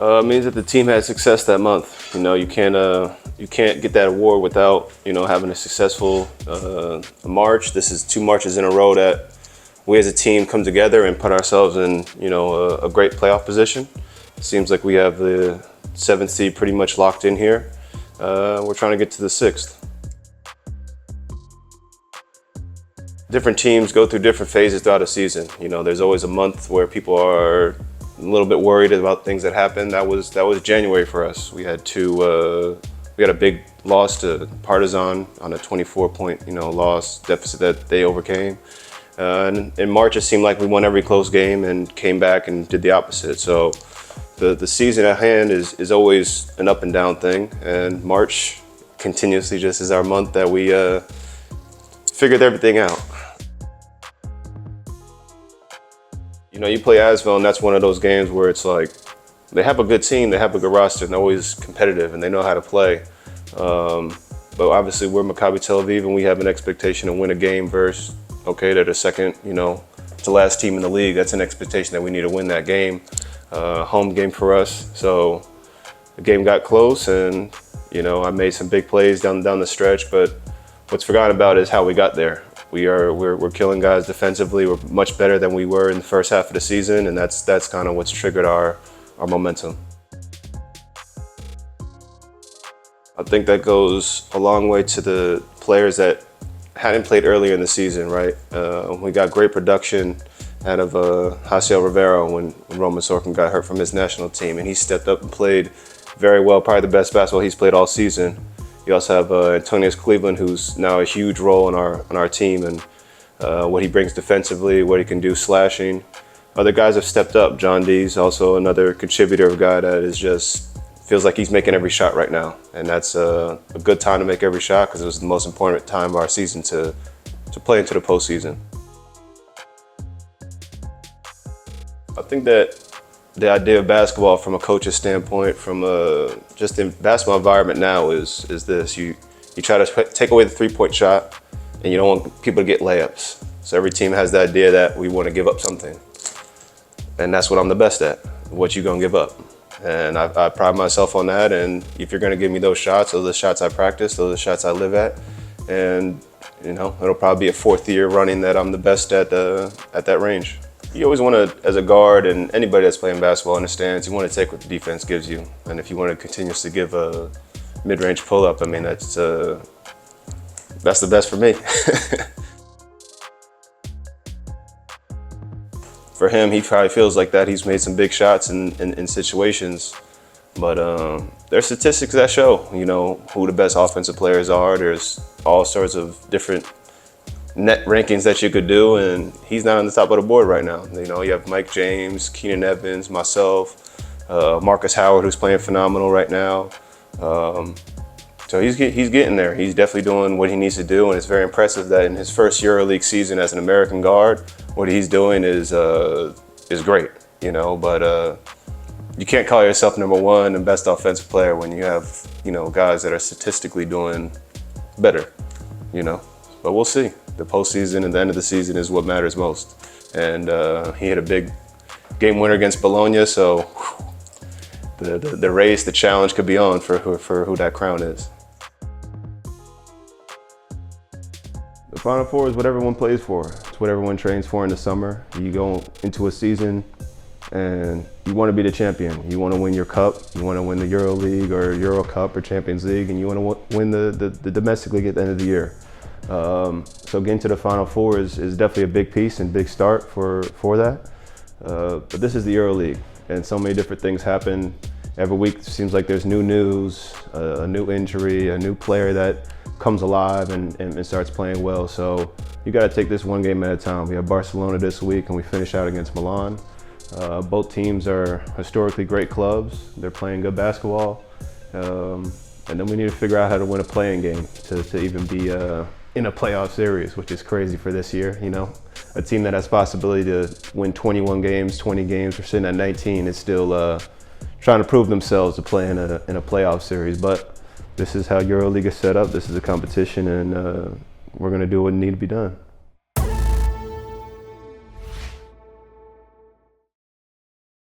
It means that the team had success that month. You can't get that award without having a successful March. This is 2 Marches in a row that we as a team come together and put ourselves in a great playoff position. It seems like we have the 7th seed pretty much locked in here. We're trying to get to the 6th. Different teams go through different phases throughout a season. There's always a month where people are a little bit worried about things that happened. That was January for us. We had a big loss to Partizan on a 24-point loss deficit that they overcame. And in March, it seemed like we won every close game and came back and did the opposite. So the season at hand is always an up and down thing, and March continuously just is our month that we figured everything out. You play Asvel, and that's one of those games where it's like they have a good team, they have a good roster, and they're always competitive, and they know how to play. But obviously, we're Maccabi Tel Aviv, and we have an expectation to win a game versus, they're the second, to last team in the league. That's an expectation that we need to win that game. Home game for us. So the game got close, and I made some big plays down the stretch, but what's forgotten about is how we got there. We're killing guys defensively. We're much better than we were in the first half of the season, and that's kind of what's triggered our momentum. I think that goes a long way to the players that hadn't played earlier in the season, right? We got great production out of Hasiel Rivero when Roman Sorkin got hurt from his national team, and he stepped up and played very well, probably the best basketball he's played all season. You also have Antonius Cleveland, who's now a huge role on our team, and what he brings defensively, what he can do slashing. Other guys have stepped up. John D's also another contributor, a guy that is just feels like he's making every shot right now, and that's a good time to make every shot because it was the most important time of our season to play into the postseason. I think that the idea of basketball from a coach's standpoint, from just the basketball environment now is this. You try to take away the 3-point shot, and you don't want people to get layups. So every team has the idea that we want to give up something. And that's what I'm the best at, what you gonna give up. And I pride myself on that, and if you're gonna give me those shots are the shots I practice, those are the shots I live at. And it'll probably be a 4th year running that I'm the best at that range. You always want to, as a guard, and anybody that's playing basketball understands, you want to take what the defense gives you. And if you want to continuously give a mid-range pull-up, I mean, that's the best for me. For him, he probably feels like that. He's made some big shots in situations. But there's statistics that show, who the best offensive players are. There's all sorts of different net rankings that you could do, and he's not on the top of the board right now. You have Mike James, Keenan Evans, myself, Marcus Howard, who's playing phenomenal right now. So he's getting there. He's definitely doing what he needs to do, and it's very impressive that in his first EuroLeague season as an American guard, what he's doing is great. But you can't call yourself #1 and best offensive player when you have guys that are statistically doing better. But we'll see. The postseason and the end of the season is what matters most. And he hit a big game winner against Bologna, so the race, the challenge could be on for who that crown is. The Final Four is what everyone plays for. It's what everyone trains for in the summer. You go into a season and you want to be the champion. You want to win your cup. You want to win the Euroleague or Euro Cup or Champions League, and you want to win the domestic league at the end of the year. So getting to the Final Four is definitely a big piece and big start for that. But this is the EuroLeague, and so many different things happen. Every week it seems like there's new news, a new injury, a new player that comes alive and starts playing well. So you got to take this one game at a time. We have Barcelona this week, and we finish out against Milan. Both teams are historically great clubs. They're playing good basketball. And then we need to figure out how to win a playing game to even be in a playoff series, which is crazy for this year. A team that has possibility to win 21 games, 20 games, we're sitting at 19, is still trying to prove themselves to play in a playoff series. But this is how EuroLeague is set up. This is a competition, and we're going to do what needs to be done.